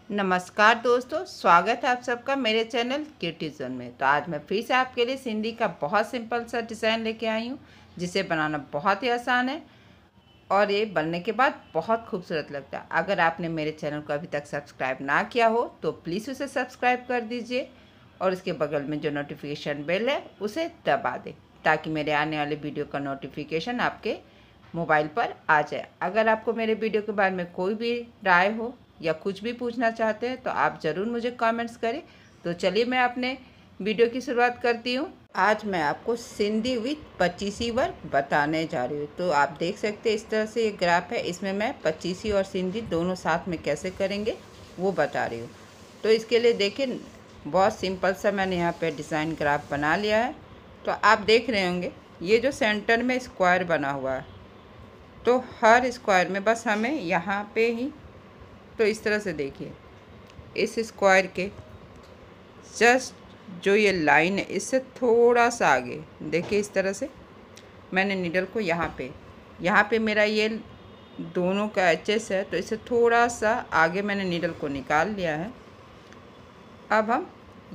नमस्कार दोस्तों, स्वागत है आप सबका मेरे चैनल क्यूटी जोन में। तो आज मैं फिर से आपके लिए सिंधी का बहुत सिंपल सा डिज़ाइन लेके आई हूँ, जिसे बनाना बहुत ही आसान है और ये बनने के बाद बहुत खूबसूरत लगता है। अगर आपने मेरे चैनल को अभी तक सब्सक्राइब ना किया हो तो प्लीज़ उसे सब्सक्राइब कर दीजिए और इसके बगल में जो नोटिफिकेशन बेल है उसे दबा दें, ताकि मेरे आने वाले वीडियो का नोटिफिकेशन आपके मोबाइल पर आ जाए। अगर आपको मेरे वीडियो के बारे में कोई भी राय हो या कुछ भी पूछना चाहते हैं तो आप ज़रूर मुझे कमेंट्स करें। तो चलिए मैं अपने वीडियो की शुरुआत करती हूँ। आज मैं आपको सिंधी विथ 25 वर्क बताने जा रही हूँ। तो आप देख सकते हैं इस तरह से ये ग्राफ है, इसमें मैं 25 और सिंधी दोनों साथ में कैसे करेंगे वो बता रही हूँ। तो इसके लिए देखिए, बहुत सिंपल सा मैंने यहाँ पे डिज़ाइन ग्राफ बना लिया है। तो आप देख रहे होंगे ये जो सेंटर में स्क्वायर बना हुआ है, तो हर स्क्वायर में बस हमें यहाँ पे ही, तो इस तरह से देखिए इस स्क्वायर के जस्ट जो ये लाइन है इससे थोड़ा सा आगे देखिए, इस तरह से मैंने नीडल को यहाँ पे मेरा ये दोनों का एचएस है, तो इससे थोड़ा सा आगे मैंने नीडल को निकाल लिया है। अब हम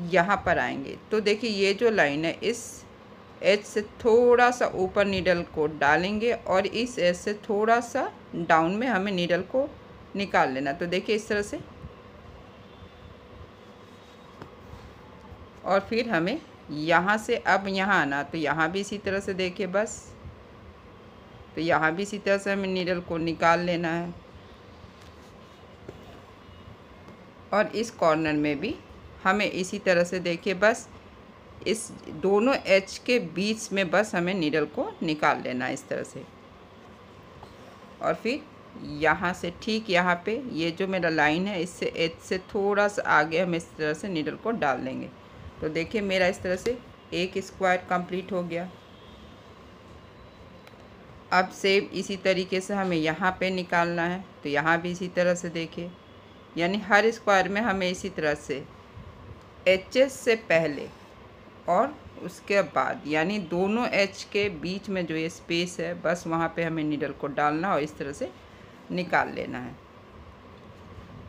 यहाँ पर आएंगे तो देखिए ये जो लाइन है इस एज से थोड़ा सा ऊपर नीडल को डालेंगे और इस एज से थोड़ा सा डाउन में हमें नीडल को निकाल लेना। तो देखिए इस तरह से, और फिर हमें यहाँ से अब यहाँ आना, तो यहाँ भी इसी तरह से देखिए बस, तो यहाँ भी इसी तरह से हमें नीडल को निकाल लेना है और इस कॉर्नर में भी हमें इसी तरह से देखिए बस इस दोनों एच के बीच में बस हमें नीडल को निकाल लेना है इस तरह से। और फिर यहाँ से ठीक यहाँ पे ये जो मेरा लाइन है इससे एच से थोड़ा सा आगे हम इस तरह से नीडल को डाल देंगे। तो देखिए मेरा इस तरह से एक स्क्वायर कंप्लीट हो गया। अब सेम इसी तरीके से हमें यहाँ पे निकालना है, तो यहाँ भी इसी तरह से देखिए, यानी हर स्क्वायर में हमें इसी तरह से एचएस से पहले और उसके बाद, यानी दोनों एच के बीच में जो ये स्पेस है बस वहाँ पे हमें नीडल को डालना और इस तरह से निकाल लेना है।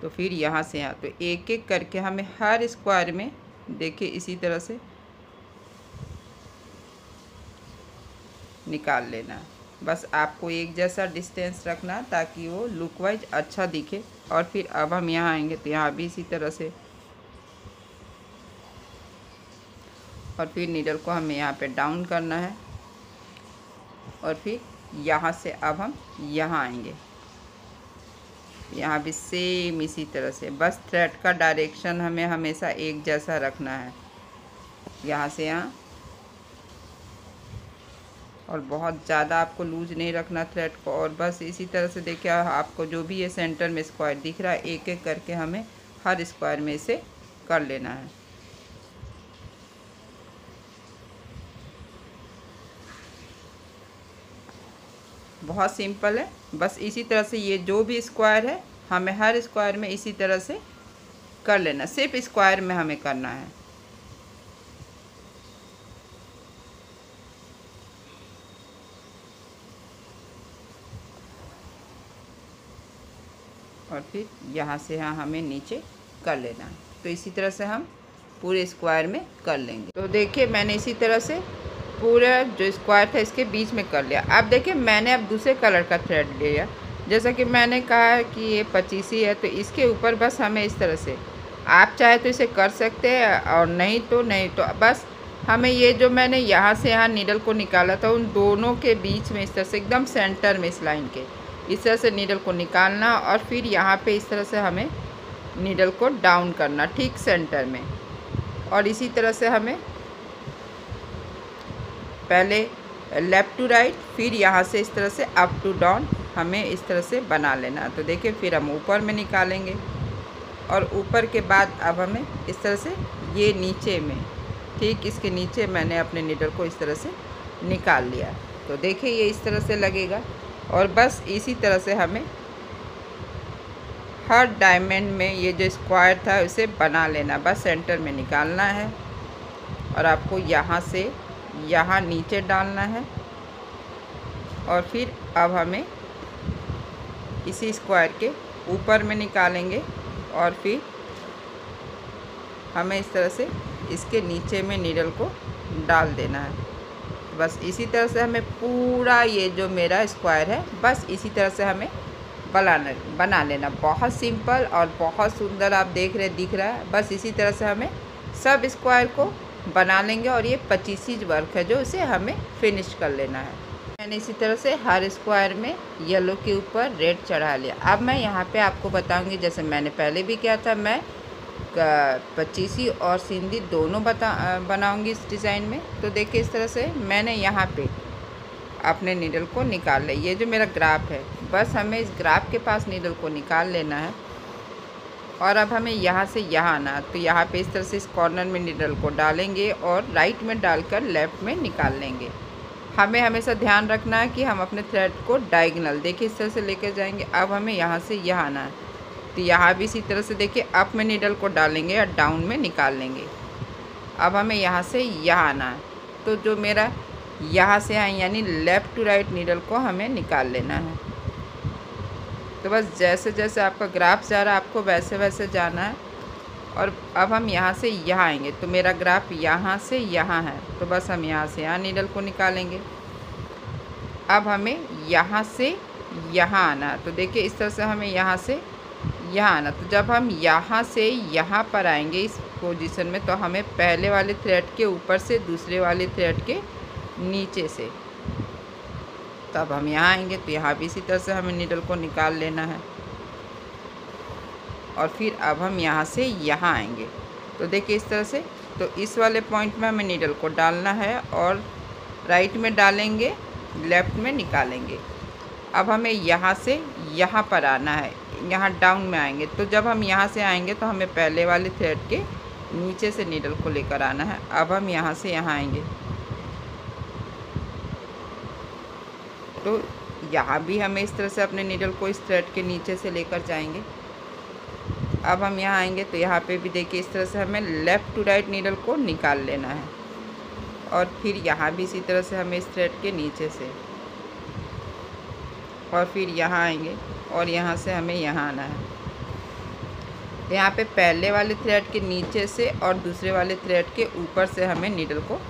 तो फिर यहाँ से यहाँ, तो एक एक करके हमें हर स्क्वायर में देखिए इसी तरह से निकाल लेना है। बस आपको एक जैसा डिस्टेंस रखना ताकि वो लुक वाइज अच्छा दिखे। और फिर अब हम यहाँ आएंगे तो यहाँ भी इसी तरह से, और फिर नीडल को हमें यहाँ पे डाउन करना है और फिर यहाँ से अब हम यहाँ आएंगे, यहाँ भी सेम इसी तरह से, बस थ्रेड का डायरेक्शन हमें हमेशा एक जैसा रखना है, यहाँ से यहाँ, और बहुत ज़्यादा आपको लूज नहीं रखना थ्रेड को। और बस इसी तरह से देखिए आपको जो भी ये सेंटर में स्क्वायर दिख रहा है एक एक करके हमें हर स्क्वायर में इसे कर लेना है। बहुत सिंपल है, बस इसी तरह से ये जो भी स्क्वायर है हमें हर स्क्वायर में इसी तरह से कर लेना, सिर्फ स्क्वायर में हमें करना है। और फिर यहाँ से यहाँ हमें नीचे कर लेना है। तो इसी तरह से हम पूरे स्क्वायर में कर लेंगे। तो देखिए मैंने इसी तरह से पूरा जो स्क्वायर था इसके बीच में कर लिया। अब देखिए मैंने अब दूसरे कलर का थ्रेड लिया, जैसा कि मैंने कहा कि ये 25 है, तो इसके ऊपर बस हमें इस तरह से, आप चाहे तो इसे कर सकते हैं और नहीं तो नहीं। तो बस हमें ये जो मैंने यहाँ से यहाँ नीडल को निकाला था उन दोनों के बीच में इस तरह से एकदम सेंटर में इस लाइन के इस तरह से नीडल को निकालना और फिर यहाँ पे इस तरह से हमें नीडल को डाउन करना ठीक सेंटर में। और इसी तरह से हमें पहले लेफ़्ट टू राइट, फिर यहाँ से इस तरह से अप टू डाउन हमें इस तरह से बना लेना। तो देखिए फिर हम ऊपर में निकालेंगे और ऊपर के बाद अब हमें इस तरह से ये नीचे में, ठीक इसके नीचे मैंने अपने नीडल को इस तरह से निकाल लिया। तो देखिए ये इस तरह से लगेगा और बस इसी तरह से हमें हर डायमंड में ये जो स्क्वायर था उसे बना लेना, बस सेंटर में निकालना है और आपको यहाँ से यहाँ नीचे डालना है। और फिर अब हमें इसी स्क्वायर के ऊपर में निकालेंगे और फिर हमें इस तरह से इसके नीचे में नीडल को डाल देना है। बस इसी तरह से हमें पूरा ये जो मेरा स्क्वायर है बस इसी तरह से हमें बना लेना। बहुत सिंपल और बहुत सुंदर आप देख रहे दिख रहा है। बस इसी तरह से हमें सब स्क्वायर को बना लेंगे और ये 25 वर्क है जो इसे हमें फिनिश कर लेना है। मैंने इसी तरह से हर स्क्वायर में येलो के ऊपर रेड चढ़ा लिया। अब मैं यहाँ पे आपको बताऊंगी, जैसे मैंने पहले भी किया था, मैं 25 और सिंधी दोनों बनाऊंगी इस डिज़ाइन में। तो देखिए इस तरह से मैंने यहाँ पे अपने नीडल को निकाल लिया। ये जो मेरा ग्राफ है बस हमें इस ग्राफ के पास नीडल को निकाल लेना है और अब हमें यहाँ से यहाँ आना है। तो यहाँ पे इस तरह से इस कॉर्नर में नीडल को डालेंगे और राइट में डालकर लेफ़्ट में निकाल लेंगे। हमें हमेशा ध्यान रखना है कि हम अपने थ्रेड को डायगोनल देखिए इस तरह से लेकर जाएंगे। अब हमें यहाँ से यहाँ आना है, तो यहाँ भी इसी तरह से देखिए अप में नीडल को डालेंगे और डाउन में निकाल लेंगे। अब हमें यहाँ से यहाँ आना है, तो जो मेरा यहाँ से आए यानी लेफ़्ट टू राइट नीडल को हमें निकाल लेना है। तो बस जैसे जैसे आपका ग्राफ जा रहा है आपको वैसे वैसे जाना है। और अब हम यहाँ से यहाँ आएंगे, तो मेरा ग्राफ यहाँ से यहाँ है, तो बस हम यहाँ से यहाँ नीडल को निकालेंगे। अब हमें यहाँ से यहाँ आना है, तो देखिए इस तरह से हमें यहाँ से यहाँ आना। तो जब हम यहाँ से यहाँ पर आएंगे इस पोजीशन में, तो हमें पहले वाले थ्रेड के ऊपर से दूसरे वाले थ्रेड के नीचे से, तब हम यहाँ आएंगे। तो यहाँ भी इसी तरह से हमें नीडल को निकाल लेना है और फिर अब हम यहाँ से यहाँ आएंगे। तो देखिए इस तरह से, तो इस वाले पॉइंट में हमें नीडल को डालना है और राइट में डालेंगे, लेफ़्ट में निकालेंगे। अब हमें यहाँ से यहाँ पर आना है, यहाँ डाउन में आएंगे। तो जब हम यहाँ से आएंगे तो हमें पहले वाले थ्रेड के नीचे से नीडल को लेकर आना है। अब हम यहाँ से यहाँ आएंगे, तो यहाँ भी हमें इस तरह से अपने नीडल को इस थ्रेड के नीचे से लेकर जाएंगे। अब हम यहाँ आएंगे, तो यहाँ पे भी देखिए इस तरह से हमें लेफ़्ट टू राइट नीडल को निकाल लेना है और फिर यहाँ भी इसी तरह से हमें इस थ्रेड के नीचे से, और फिर यहाँ आएंगे और यहाँ से हमें यहाँ आना है। तो यहाँ पे पहले वाले थ्रेड के नीचे से और दूसरे वाले थ्रेड के ऊपर से हमें नीडल को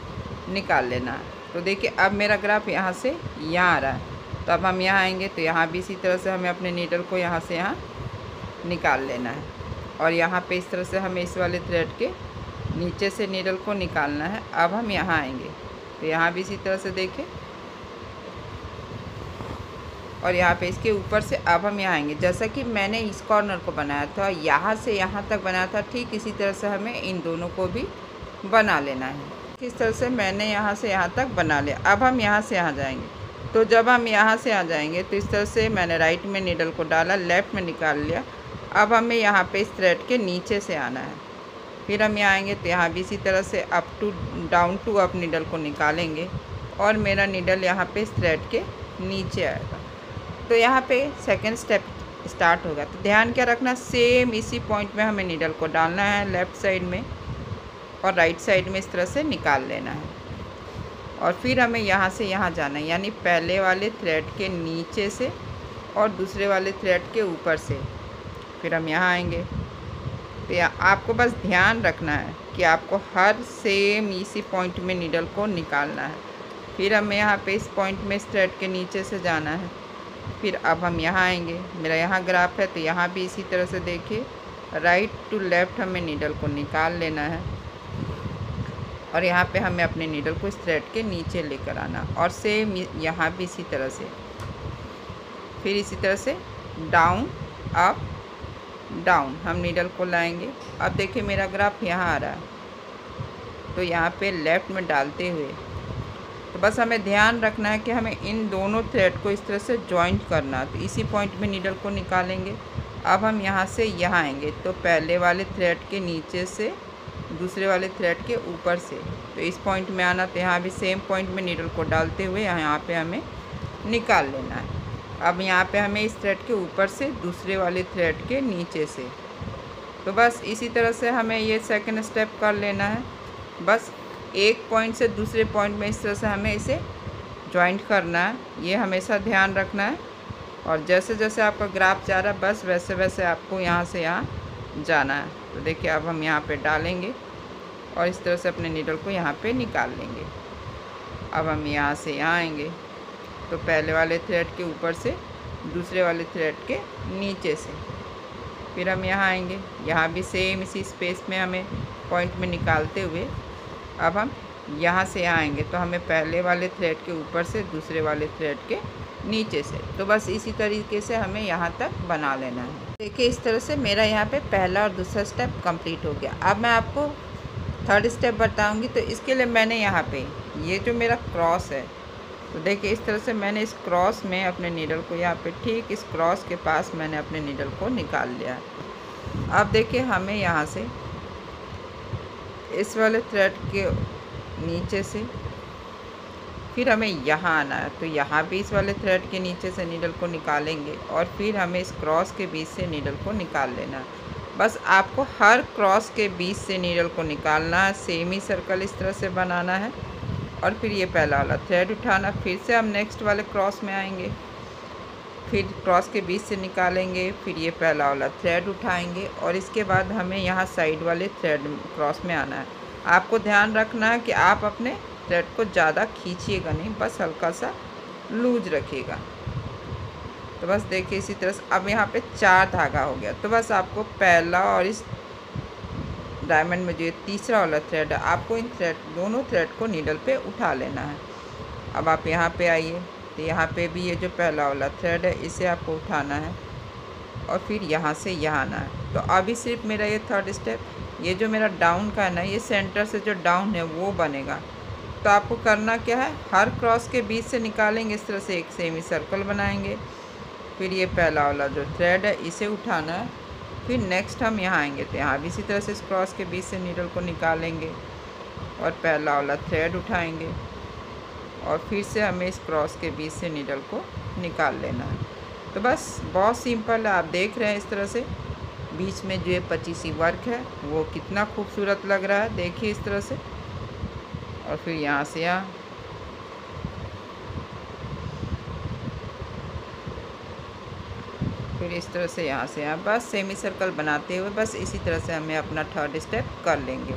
निकाल लेना है। तो देखिए अब मेरा ग्राफ यहाँ से यहाँ आ रहा है, तो अब हम यहाँ आएंगे, तो यहाँ भी इसी तरह से हमें अपने नीडल को यहाँ से यहाँ निकाल लेना है और यहाँ पे इस तरह से हमें इस वाले थ्रेड के नीचे से नीडल को निकालना है। अब हम यहाँ आएंगे, तो यहाँ भी इसी तरह से देखें और यहाँ पे इसके ऊपर से अब हम यहाँ आएंगे। जैसा कि मैंने इस कॉर्नर को बनाया था, यहाँ से यहाँ तक बनाया था, ठीक इसी तरह से हमें इन दोनों को भी बना लेना है। इस तरह से मैंने यहाँ से यहाँ तक बना लिया। अब हम यहाँ से यहाँ जाएंगे, तो जब हम यहाँ से आ जाएंगे तो इस तरह से मैंने राइट में नीडल को डाला, लेफ़्ट में निकाल लिया। अब हमें यहाँ पे इस थ्रेड के नीचे से आना है, फिर हम यहाँ आएंगे, तो यहाँ भी इसी तरह से up to down to up needle को निकालेंगे और मेरा नीडल यहाँ पे इस थ्रेड के नीचे आएगा। तो यहाँ पे सेकंड स्टेप स्टार्ट होगा। तो ध्यान क्या रखना, सेम इसी पॉइंट में हमें नीडल को डालना है लेफ़्ट साइड में और राइट साइड में इस तरह से निकाल लेना है और फिर हमें यहाँ से यहाँ जाना है, यानी पहले वाले थ्रेड के नीचे से और दूसरे वाले थ्रेड के ऊपर से, फिर हम यहाँ आएंगे। तो आपको बस ध्यान रखना है कि आपको हर सेम इसी पॉइंट में नीडल को निकालना है। फिर हमें यहाँ पे इस पॉइंट में इस थ्रेड के नीचे से जाना है। फिर अब हम यहाँ आएंगे, मेरा यहाँ ग्राफ है, तो यहाँ भी इसी तरह से देखिए राइट टू लेफ़्ट हमें नीडल को निकाल लेना है और यहाँ पे हमें अपने नीडल को इस थ्रेड के नीचे लेकर आना और सेम यहाँ भी इसी तरह से, फिर इसी तरह से डाउन अप डाउन हम नीडल को लाएंगे। अब देखिए मेरा ग्राफ यहाँ आ रहा है, तो यहाँ पे लेफ़्ट में डालते हुए, तो बस हमें ध्यान रखना है कि हमें इन दोनों थ्रेड को इस तरह से जॉइंट करना। तो इसी पॉइंट में नीडल को निकालेंगे। अब हम यहाँ से यहाँ आएंगे, तो पहले वाले थ्रेड के नीचे से दूसरे वाले थ्रेड के ऊपर से, तो इस पॉइंट में आना। तो यहाँ भी सेम पॉइंट में नीडल को डालते हुए यहाँ पे हमें निकाल लेना है। अब यहाँ पे हमें इस थ्रेड के ऊपर से दूसरे वाले थ्रेड के नीचे से, तो बस इसी तरह से हमें ये सेकंड स्टेप कर लेना है। बस एक पॉइंट से दूसरे पॉइंट में इस तरह से हमें इसे जॉइंट करना है, ये हमेशा ध्यान रखना है। और जैसे जैसे आपका ग्राफ जा रहा है बस वैसे वैसे आपको यहाँ से यहाँ जाना है। तो देखिए अब हम यहाँ पे डालेंगे और इस तरह से अपने नीडल को यहाँ पे निकाल लेंगे। अब हम यहाँ से यहाँ आएंगे तो पहले वाले थ्रेड के ऊपर से दूसरे वाले थ्रेड के नीचे से, फिर हम यहाँ आएंगे, यहाँ भी सेम इसी स्पेस में हमें पॉइंट में निकालते हुए अब हम यहाँ से आएंगे तो हमें पहले वाले थ्रेड के ऊपर से दूसरे वाले थ्रेड के नीचे से। तो बस इसी तरीके से हमें यहाँ तक बना लेना है। देखिए इस तरह से मेरा यहाँ पे पहला और दूसरा स्टेप कंप्लीट हो गया। अब मैं आपको थर्ड स्टेप बताऊंगी। तो इसके लिए मैंने यहाँ पे ये जो मेरा क्रॉस है, तो देखिए इस तरह से मैंने इस क्रॉस में अपने नीडल को यहाँ पे ठीक इस क्रॉस के पास मैंने अपने नीडल को निकाल लिया है। अब देखिए हमें यहाँ से इस वाले थ्रेड के नीचे से फिर हमें यहाँ आना है, तो यहाँ भी इस वाले थ्रेड के नीचे से नीडल को निकालेंगे और फिर हमें इस क्रॉस के बीच से नीडल को निकाल लेना है। बस आपको हर क्रॉस के बीच से नीडल को निकालना है, सेमी सर्कल इस तरह से बनाना है और फिर ये पहला वाला थ्रेड उठाना, फिर से हम नेक्स्ट वाले क्रॉस में आएंगे, फिर क्रॉस के बीच से निकालेंगे, फिर ये पहला वाला थ्रेड उठाएंगे और इसके बाद हमें यहाँ साइड वाले थ्रेड क्रॉस में आना है। आपको ध्यान रखना है कि आप अपने थ्रेड को ज़्यादा खींचिएगा नहीं, बस हल्का सा लूज रखिएगा। तो बस देखिए इसी तरह से अब यहाँ पे 4 धागा हो गया। तो बस आपको पहला और इस डायमंड में जो ये तीसरा वाला थ्रेड है, आपको इन दोनों थ्रेड को नीडल पे उठा लेना है। अब आप यहाँ पे आइए तो यहाँ पे भी ये जो पहला वाला थ्रेड है इसे आपको उठाना है और फिर यहाँ से यहाँ आना है। तो अभी सिर्फ मेरा ये थर्ड स्टेप, ये जो मेरा डाउन का है ना, ये सेंटर से जो डाउन है वो बनेगा। तो आपको करना क्या है, हर क्रॉस के बीच से निकालेंगे, इस तरह से एक सेमी सर्कल बनाएंगे, फिर ये पहला वाला जो थ्रेड है इसे उठाना है, फिर नेक्स्ट हम यहाँ आएंगे तो यहाँ भी इसी तरह से इस क्रॉस के बीच से नीडल को निकालेंगे और पहला वाला थ्रेड उठाएंगे और फिर से हमें इस क्रॉस के बीच से नीडल को निकाल लेना है। तो बस बहुत सिंपल है, आप देख रहे हैं इस तरह से बीच में जो ये 25 वर्क है वो कितना खूबसूरत लग रहा है, देखिए इस तरह से। और फिर यहाँ से यहाँ फिर इस तरह से यहाँ से यहाँ, बस सेमी सर्कल बनाते हुए बस इसी तरह से हमें अपना थर्ड स्टेप कर लेंगे।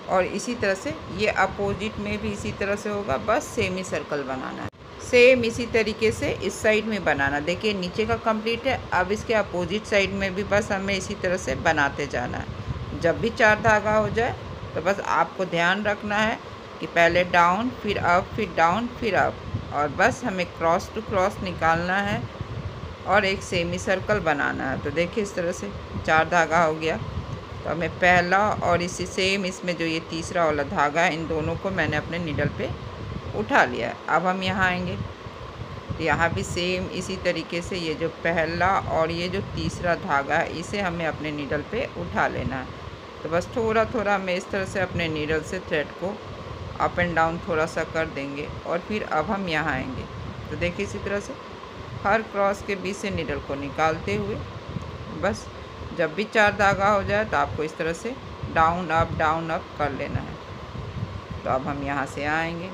और इसी तरह से ये अपोजिट में भी इसी तरह से होगा, बस सेमी सर्कल बनाना है। सेम इसी तरीके से इस साइड में बनाना। देखिए नीचे का कंप्लीट है, अब इसके अपोजिट साइड में भी बस हमें इसी तरह से बनाते जाना है। जब भी 4 धागा हो जाए तो बस आपको ध्यान रखना है कि पहले डाउन, फिर अप, फिर डाउन, फिर अप, और बस हमें क्रॉस टू क्रॉस निकालना है और एक सेमी सर्कल बनाना है। तो देखिए इस तरह से 4 धागा हो गया। तो हमें पहला और इसी सेम इसमें जो ये तीसरा वाला धागा है, इन दोनों को मैंने अपने नीडल पे उठा लिया। अब हम यहाँ आएंगे तो यहाँ भी सेम इसी तरीके से ये जो पहला और ये जो तीसरा धागा है इसे हमें अपने नीडल पे उठा लेना है। तो बस थोड़ा थोड़ा हमें इस तरह से अपने नीडल से थ्रेड को अप एंड डाउन थोड़ा सा कर देंगे और फिर अब हम यहाँ आएंगे। तो देखिए इसी तरह से हर क्रॉस के बीच से नीडल को निकालते हुए बस जब भी 4 धागा हो जाए तो आपको इस तरह से डाउन अप कर लेना है। तो अब हम यहाँ से आएंगे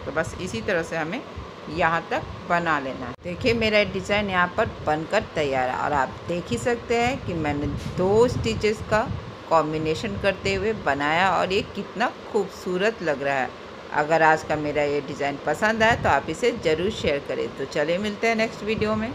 तो बस इसी तरह से हमें यहाँ तक बना लेना है। देखिए मेरा डिज़ाइन यहाँ पर बनकर तैयार है और आप देख ही सकते हैं कि मैंने 2 स्टिचेस का कॉम्बिनेशन करते हुए बनाया और ये कितना खूबसूरत लग रहा है। अगर आज का मेरा ये डिज़ाइन पसंद आए तो आप इसे ज़रूर शेयर करें। तो चलिए मिलते हैं नेक्स्ट वीडियो में।